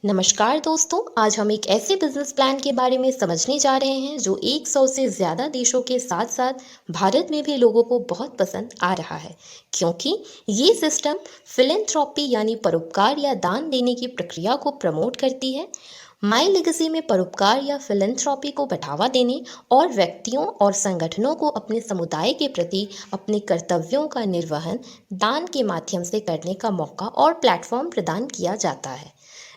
नमस्कार दोस्तों, आज हम एक ऐसे बिजनेस प्लान के बारे में समझने जा रहे हैं जो 100 से ज़्यादा देशों के साथ साथ भारत में भी लोगों को बहुत पसंद आ रहा है, क्योंकि ये सिस्टम फिलेंथ्रॉपी यानी परोपकार या दान देने की प्रक्रिया को प्रमोट करती है। माई लेगेसी में परोपकार या फिलेंथ्रॉपी को बढ़ावा देने और व्यक्तियों और संगठनों को अपने समुदाय के प्रति अपने कर्तव्यों का निर्वहन दान के माध्यम से करने का मौका और प्लेटफॉर्म प्रदान किया जाता है।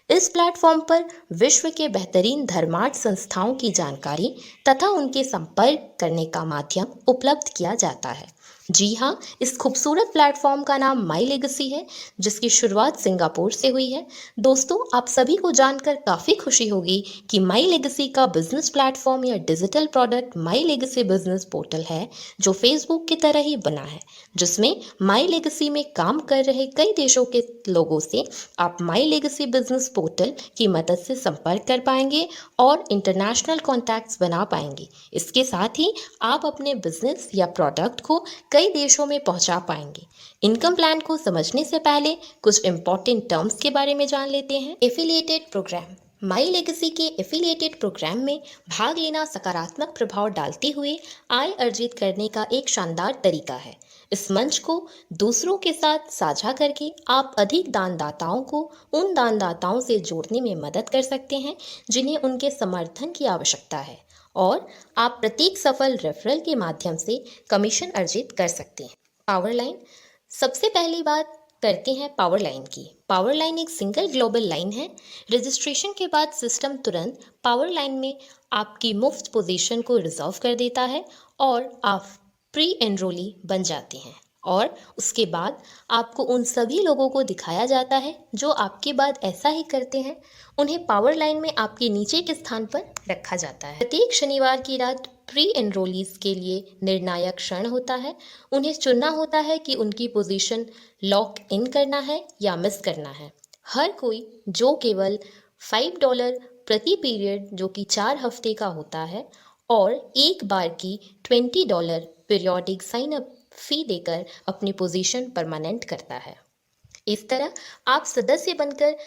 इस प्लेटफॉर्म पर विश्व के बेहतरीन धर्मार्थ संस्थाओं की जानकारी तथा उनके संपर्क करने का माध्यम उपलब्ध किया जाता है। जी हाँ, इस खूबसूरत प्लेटफॉर्म का नाम माई लेगेसी है, जिसकी शुरुआत सिंगापुर से हुई है। दोस्तों, आप सभी को जानकर काफ़ी खुशी होगी कि माई लेगेसी का बिजनेस प्लेटफॉर्म या डिजिटल प्रोडक्ट माई लेगेसी बिजनेस पोर्टल है, जो फेसबुक की तरह ही बना है, जिसमें माई लेगेसी में काम कर रहे कई देशों के लोगों से आप माई लेगेसी बिजनेस पोर्टल की मदद से संपर्क कर पाएंगे और इंटरनेशनल कॉन्टैक्ट्स बना पाएंगे। इसके साथ ही आप अपने बिजनेस या प्रोडक्ट को कई देशों में पहुंचा पाएंगे। इनकम प्लान को समझने से पहले कुछ इंपॉर्टेंट टर्म्स के बारे में जान लेते हैं। Affiliated programme. माई लेगेसी के एफिलिएटेड प्रोग्राम में भाग लेना सकारात्मक प्रभाव डालते हुए आय अर्जित करने का एक शानदार तरीका है। इस मंच को दूसरों के साथ साझा करके आप अधिक दानदाताओं को उन दानदाताओं से जोड़ने में मदद कर सकते हैं जिन्हें उनके समर्थन की आवश्यकता है, और आप प्रत्येक सफल रेफरल के माध्यम से कमीशन अर्जित कर सकते हैं। Power line. सबसे पहली बात करते हैं पावर लाइन की। पावर लाइन एक सिंगल ग्लोबल लाइन है। रजिस्ट्रेशन के बाद सिस्टम तुरंत पावर लाइन में आपकी मुफ्त पोजीशन को रिजर्व कर देता है और आप प्री एनरोली बन जाते हैं, और उसके बाद आपको उन सभी लोगों को दिखाया जाता है जो आपके बाद ऐसा ही करते हैं। उन्हें पावर लाइन में आपके नीचे के स्थान पर रखा जाता है। प्रत्येक शनिवार की रात प्री एनरोलीज के लिए निर्णायक क्षण होता है। उन्हें चुनना होता है कि उनकी पोजीशन लॉक इन करना है या मिस करना है। हर कोई जो केवल $5 प्रति पीरियड, जो कि 4 हफ्ते का होता है, और एक बार की $20 पीरियोडिक साइन अप फी देकर अपनी पोजीशन परमानेंट करता है। इस तरह आप सदस्य बनकर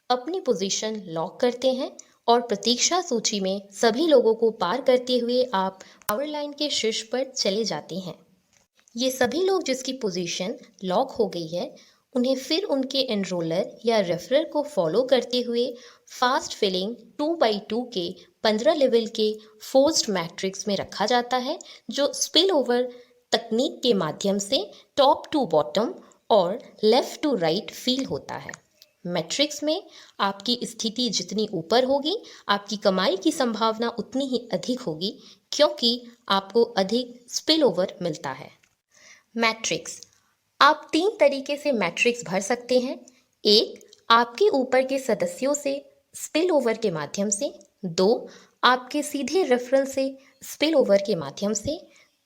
अपनी पोजीशन लॉक करते हैं और प्रतीक्षा सूची में सभी लोगों को पार करते हुए आप पावर लाइन के शीर्ष पर चले जाते हैं। ये सभी लोग जिसकी पोजीशन लॉक हो गई है, उन्हें फिर उनके एनरोलर या रेफरर को फॉलो करते हुए फास्ट फिलिंग 2x2 के 15 लेवल के फोर्स्ड मैट्रिक्स में रखा जाता है, जो स्पिल ओवर तकनीक के माध्यम से टॉप टू बॉटम और लेफ्ट टू राइट फील होता है। मैट्रिक्स में आपकी स्थिति जितनी ऊपर होगी, आपकी कमाई की संभावना उतनी ही अधिक होगी, क्योंकि आपको अधिक स्पिल ओवर मिलता है। मैट्रिक्स। आप 3 तरीके से मैट्रिक्स भर सकते हैं। एक, आपके ऊपर के सदस्यों से स्पिल ओवर के माध्यम से। 2, आपके सीधे रेफरल से स्पिल ओवर के माध्यम से।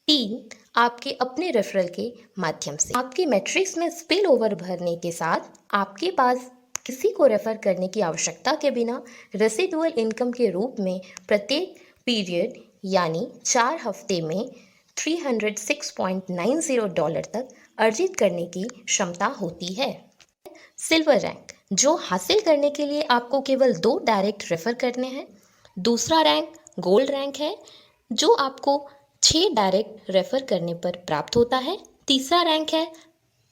3, आपके अपने रेफरल के माध्यम से। आपके मैट्रिक्स में स्पिल ओवर भरने के साथ आपके पास किसी को रेफर करने की आवश्यकता के बिना रेसिडुअल इनकम के रूप में प्रत्येक पीरियड यानी 4 हफ्ते में $306.90 तक अर्जित करने की क्षमता होती है। सिल्वर रैंक, जो हासिल करने के लिए आपको केवल 2 डायरेक्ट रेफर करने हैं। दूसरा रैंक गोल्ड रैंक है, जो आपको 6 डायरेक्ट रेफर करने पर प्राप्त होता है। तीसरा रैंक है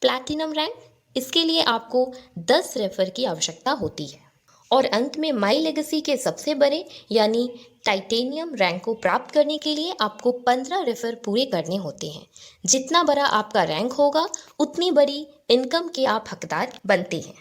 प्लैटिनम रैंक, इसके लिए आपको 10 रेफर की आवश्यकता होती है। और अंत में माई लेगेसी के सबसे बड़े यानी टाइटेनियम रैंक को प्राप्त करने के लिए आपको 15 रेफर पूरे करने होते हैं। जितना बड़ा आपका रैंक होगा, उतनी बड़ी इनकम के आप हकदार बनते हैं।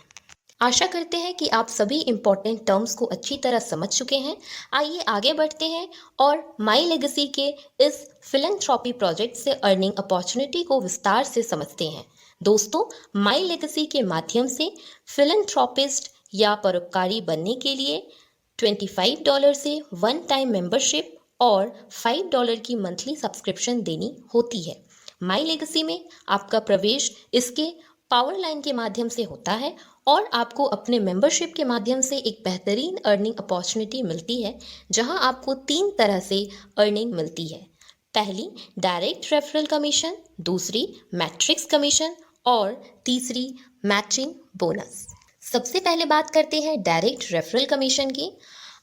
आशा करते हैं कि आप सभी इम्पोर्टेंट टर्म्स को अच्छी तरह समझ चुके हैं। आइए आगे बढ़ते हैं और माई लेगेसी के इस फिलेंथ्रॉपी प्रोजेक्ट से अर्निंग अपॉर्चुनिटी को विस्तार से समझते हैं। दोस्तों, माई लेगेसी के माध्यम से फिलेंथ्रॉपिस्ट या परोपकारी बनने के लिए $25 से 1 टाइम मेंबरशिप और $5 की मंथली सब्सक्रिप्शन देनी होती है। माई लेगेसी में आपका प्रवेश इसके पावर लाइन के माध्यम से होता है और आपको अपने मेंबरशिप के माध्यम से एक बेहतरीन अर्निंग अपॉर्चुनिटी मिलती है, जहां आपको 3 तरह से अर्निंग मिलती है। पहली, डायरेक्ट रेफरल कमीशन। दूसरी, मैट्रिक्स कमीशन। और तीसरी, मैचिंग बोनस। सबसे पहले बात करते हैं डायरेक्ट रेफरल कमीशन की।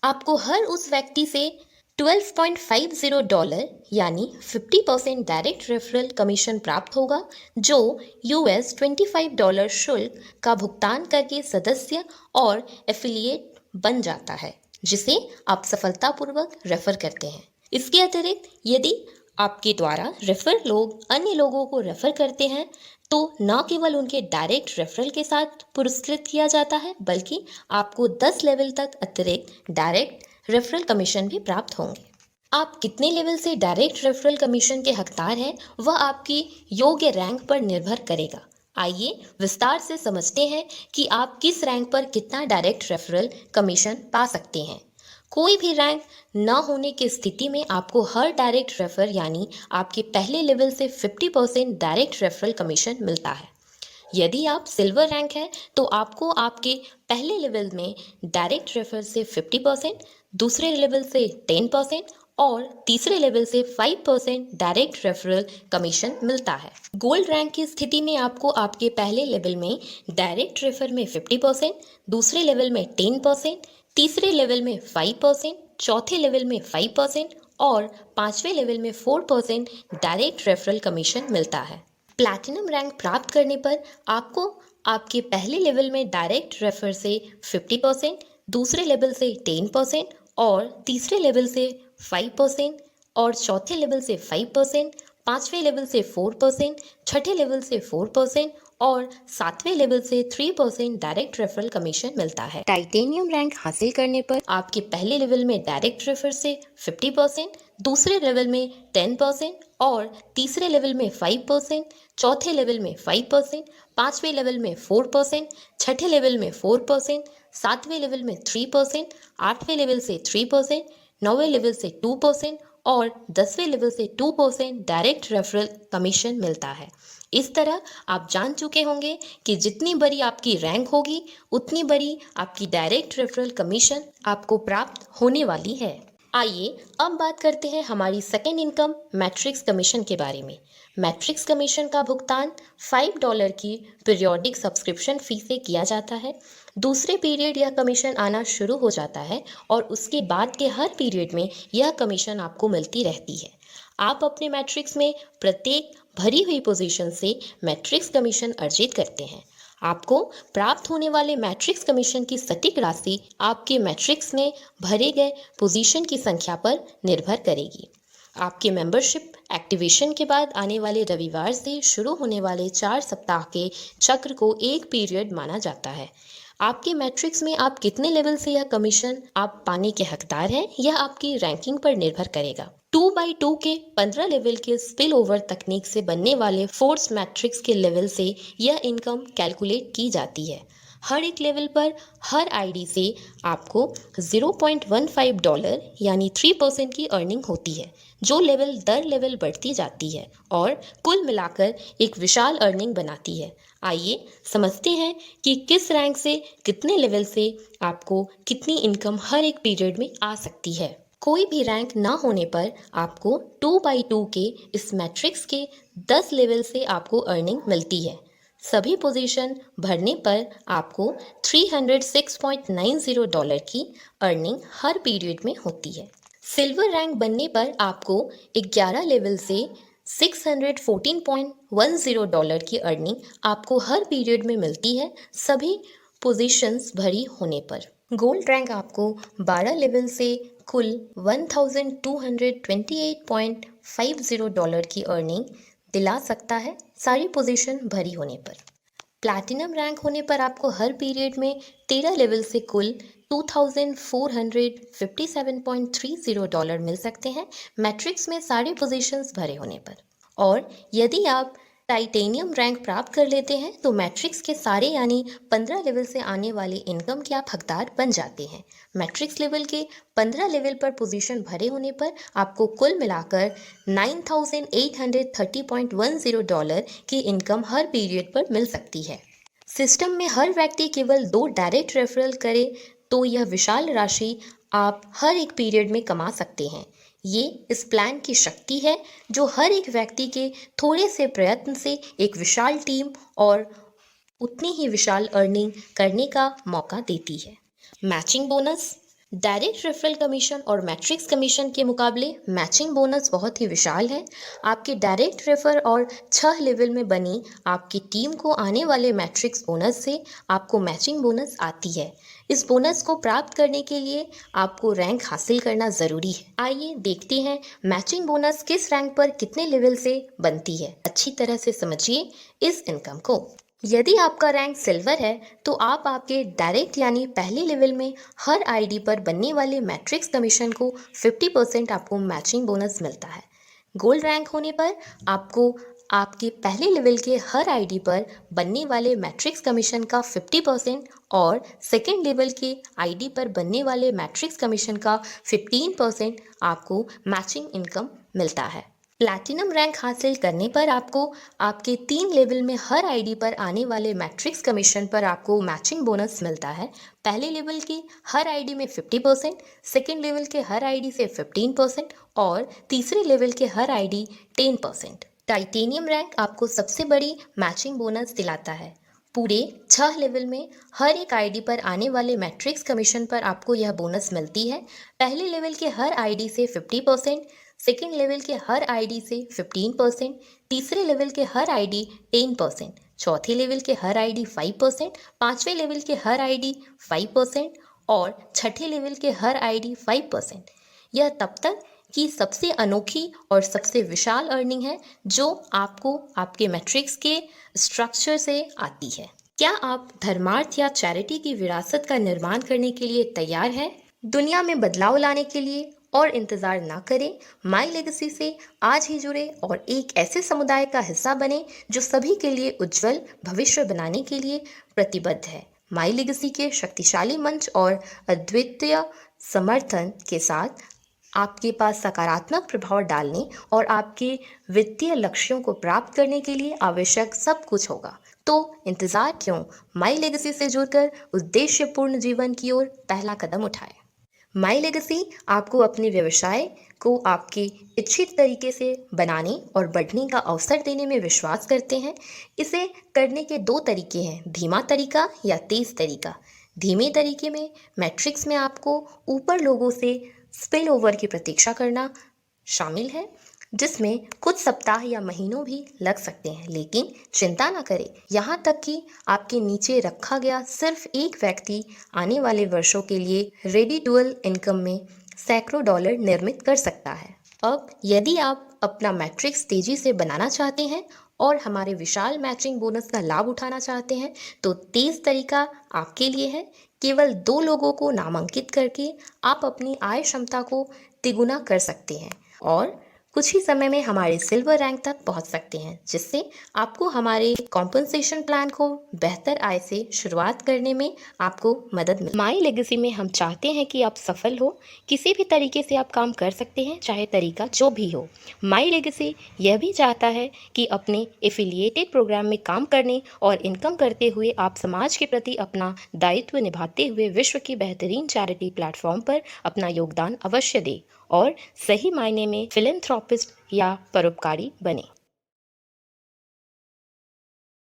आपको हर उस व्यक्ति से $12.50 यानी 50% डायरेक्ट रेफरल कमीशन प्राप्त होगा जो $25 शुल्क का भुगतान करके सदस्य और एफिलिएट बन जाता है, जिसे आप सफलतापूर्वक रेफर करते हैं। इसके अतिरिक्त यदि आपके द्वारा रेफर लोग अन्य लोगों को रेफर करते हैं तो न केवल उनके डायरेक्ट रेफरल के साथ पुरस्कृत किया जाता है, बल्कि आपको 10 लेवल तक अतिरिक्त डायरेक्ट रेफरल कमीशन भी प्राप्त होंगे। आप कितने लेवल से डायरेक्ट रेफरल कमीशन के हकदार हैं, वह आपकी योग्य रैंक पर निर्भर करेगा। आइए विस्तार से समझते हैं कि आप किस रैंक पर कितना डायरेक्ट रेफरल कमीशन पा सकते हैं। कोई भी रैंक न होने की स्थिति में आपको हर डायरेक्ट रेफर यानी आपके पहले लेवल से 50% डायरेक्ट रेफरल कमीशन मिलता है। यदि आप सिल्वर रैंक है तो आपको आपके पहले लेवल में डायरेक्ट रेफर से 50%, दूसरे लेवल से 10% और तीसरे लेवल से 5% डायरेक्ट रेफरल कमीशन मिलता है। गोल्ड रैंक की स्थिति में आपको आपके पहले लेवल में डायरेक्ट रेफर में 50%, दूसरे लेवल में 10%, तीसरे लेवल में 5%, चौथे लेवल में 5% और पांचवें लेवल में 4% डायरेक्ट रेफरल कमीशन मिलता है। प्लैटिनम रैंक प्राप्त करने पर आपको आपके पहले लेवल में डायरेक्ट रेफर से 50%, दूसरे लेवल से 10% और तीसरे लेवल से 5% और चौथे लेवल से 5%, पांचवें लेवल से 4%, छठे लेवल से 4% और सातवें लेवल से 3% डायरेक्ट रेफरल कमीशन मिलता है। टाइटेनियम रैंक हासिल करने पर आपके पहले लेवल में डायरेक्ट रेफर से 50%, दूसरे लेवल में 10% और तीसरे लेवल में 5%, चौथे लेवल में 5%, पांचवें लेवल में 4%, छठे लेवल में 4%, सातवें लेवल में 3%, आठवें लेवल से 3%, नौवें लेवल से 2% और 10वें लेवल से 2% डायरेक्ट रेफरल कमीशन मिलता है। इस तरह आप जान चुके होंगे कि जितनी बड़ी आपकी रैंक होगी उतनी बड़ी आपकी डायरेक्ट रेफरल कमीशन आपको प्राप्त होने वाली है। आइए अब बात करते हैं हमारी सेकेंड इनकम मैट्रिक्स कमीशन के बारे में। मैट्रिक्स कमीशन का भुगतान $5 की पीरियोडिक सब्सक्रिप्शन फी से किया जाता है। दूसरे पीरियड यह कमीशन आना शुरू हो जाता है और उसके बाद के हर पीरियड में यह कमीशन आपको मिलती रहती है। आप अपने मैट्रिक्स में प्रत्येक भरी हुई पोजीशन से मैट्रिक्स कमीशन अर्जित करते हैं। आपको प्राप्त होने वाले मैट्रिक्स कमीशन की सटीक राशि आपके मैट्रिक्स में भरे गए पोजीशन की संख्या पर निर्भर करेगी। आपके मेंबरशिप एक्टिवेशन के बाद आने वाले रविवार से शुरू होने वाले 4 सप्ताह के चक्र को एक पीरियड माना जाता है। आपके मैट्रिक्स में आप कितने लेवल से यह कमीशन आप पाने के हकदार हैं, यह आपकी रैंकिंग पर निर्भर करेगा। 2x2 के 15 लेवल के स्पिल ओवर तकनीक से बनने वाले फोर्स मैट्रिक्स के लेवल से यह इनकम कैलकुलेट की जाती है। हर एक लेवल पर हर आईडी से आपको $0.15 यानी 3% की अर्निंग होती है, जो लेवल दर लेवल बढ़ती जाती है और कुल मिलाकर एक विशाल अर्निंग बनाती है। आइए समझते हैं कि किस रैंक से कितने लेवल से आपको कितनी इनकम हर एक पीरियड में आ सकती है। कोई भी रैंक ना होने पर आपको 2x2 के इस मैट्रिक्स के 10 लेवल से आपको अर्निंग मिलती है। सभी पोजीशन भरने पर आपको $306.90 की अर्निंग हर पीरियड में होती है। सिल्वर रैंक बनने पर आपको 11 लेवल से $614.10 की अर्निंग आपको हर पीरियड में मिलती है, सभी पोजीशंस भरी होने पर। गोल्ड रैंक आपको 12 लेवल से कुल $1,228.50 की अर्निंग दिला सकता है, सारी पोजीशन भरी होने पर। प्लैटिनम रैंक होने पर आपको हर पीरियड में 13 लेवल से कुल $2,457.30 मिल सकते हैं, मैट्रिक्स में सारी पोजीशंस भरे होने पर। और यदि आप टाइटेनियम रैंक प्राप्त कर लेते हैं तो मैट्रिक्स के सारे यानी 15 लेवल से आने वाली इनकम के आप हकदार बन जाते हैं। मैट्रिक्स लेवल के 15 लेवल पर पोजीशन भरे होने पर आपको कुल मिलाकर $9,830.10 की इनकम हर पीरियड पर मिल सकती है। सिस्टम में हर व्यक्ति केवल 2 डायरेक्ट रेफरल करे तो यह विशाल राशि आप हर एक पीरियड में कमा सकते हैं। ये इस प्लान की शक्ति है जो हर एक व्यक्ति के थोड़े से प्रयत्न से एक विशाल टीम और उतनी ही विशाल अर्निंग करने का मौका देती है। Matching bonus, direct referral commission और मैट्रिक्स कमीशन के मुकाबले मैचिंग बोनस बहुत ही विशाल है। आपके डायरेक्ट रेफर और 6 लेवल में बनी आपकी टीम को आने वाले मैट्रिक्स बोनस से आपको मैचिंग बोनस आती है। इस बोनस को प्राप्त करने के लिए आपको रैंक हासिल करना ज़रूरी है। आइए देखते हैं मैचिंग बोनस किस रैंक पर कितने लेवल से बनती है। अच्छी तरह से समझिए इस इनकम को। यदि आपका रैंक सिल्वर है तो आप आपके डायरेक्ट यानी पहले लेवल में हर आईडी पर बनने वाले मैट्रिक्स कमीशन को 50% आपको मैचिंग बोनस मिलता है। गोल्ड रैंक होने पर आपको आपके पहले लेवल के हर आईडी पर बनने वाले मैट्रिक्स कमीशन का 50% और सेकेंड लेवल के आईडी पर बनने वाले मैट्रिक्स कमीशन का 15% आपको मैचिंग इनकम मिलता है। प्लैटिनम रैंक हासिल करने पर आपको आपके 3 लेवल में हर आईडी पर आने वाले मैट्रिक्स कमीशन पर आपको मैचिंग बोनस मिलता है। पहले लेवल की हर आईडी में 50%, सेकेंड लेवल के हर आईडी से 15% और तीसरे लेवल के हर आईडी 10%। टाइटेनियम रैंक आपको सबसे बड़ी मैचिंग बोनस दिलाता है। पूरे 6 लेवल में हर एक आईडी पर आने वाले मैट्रिक्स कमीशन पर आपको यह बोनस मिलती है। पहले लेवल के हर आईडी से 50%, सेकेंड लेवल के हर आईडी से 15%, तीसरे लेवल के हर आईडी 10%, चौथे लेवल के हर आईडी 5%, पाँचवें लेवल के हर आईडी 5% और छठे लेवल के हर आईडी 5%। यह तब तक की सबसे अनोखी और सबसे विशाल अर्निंग है जो आपको आपके मैट्रिक्स के स्ट्रक्चर से आती है। क्या आप धर्मार्थ या चैरिटी की विरासत का निर्माण करने के लिए तैयार हैं? दुनिया में बदलाव लाने के लिए और इंतज़ार ना करें, माई लेगेसी से आज ही जुड़े और एक ऐसे समुदाय का हिस्सा बने जो सभी के लिए उज्जवल भविष्य बनाने के लिए प्रतिबद्ध है। माई लेगेसी के शक्तिशाली मंच और अद्वितीय समर्थन के साथ आपके पास सकारात्मक प्रभाव डालने और आपके वित्तीय लक्ष्यों को प्राप्त करने के लिए आवश्यक सब कुछ होगा। तो इंतज़ार क्यों, माई लेगेसी से जुड़कर उद्देश्यपूर्ण जीवन की ओर पहला कदम उठाएं। माई लेगेसी आपको अपने व्यवसाय को आपके इच्छित तरीके से बनाने और बढ़ने का अवसर देने में विश्वास करते हैं। इसे करने के 2 तरीके हैं, धीमा तरीका या तेज़ तरीका। धीमे तरीके में मैट्रिक्स में आपको ऊपर लोगों से स्पिल ओवर की प्रतीक्षा करना शामिल है, जिसमें कुछ सप्ताह या महीनों भी लग सकते हैं। लेकिन चिंता ना करें, यहाँ तक कि आपके नीचे रखा गया सिर्फ एक व्यक्ति आने वाले वर्षों के लिए रेडिडुअल इनकम में सैकड़ों डॉलर निर्मित कर सकता है। अब यदि आप अपना मैट्रिक्स तेजी से बनाना चाहते हैं और हमारे विशाल मैचिंग बोनस का लाभ उठाना चाहते हैं तो तेज़ तरीका आपके लिए है। केवल 2 लोगों को नामांकित करके आप अपनी आय क्षमता को तिगुना कर सकते हैं और कुछ ही समय में हमारे सिल्वर रैंक तक पहुंच सकते हैं, जिससे आपको हमारे कॉम्पनसेशन प्लान को बेहतर आय से शुरुआत करने में आपको मदद मिले। माई लेगेसी में हम चाहते हैं कि आप सफल हो। किसी भी तरीके से आप काम कर सकते हैं, चाहे तरीका जो भी हो। माई लेगेसी यह भी चाहता है कि अपने एफिलिएटेड प्रोग्राम में काम करने और इनकम करते हुए आप समाज के प्रति अपना दायित्व निभाते हुए विश्व की बेहतरीन चैरिटी प्लेटफॉर्म पर अपना योगदान अवश्य दें और सही मायने में फिलैंथ्रोपिस्ट या परोपकारी बने।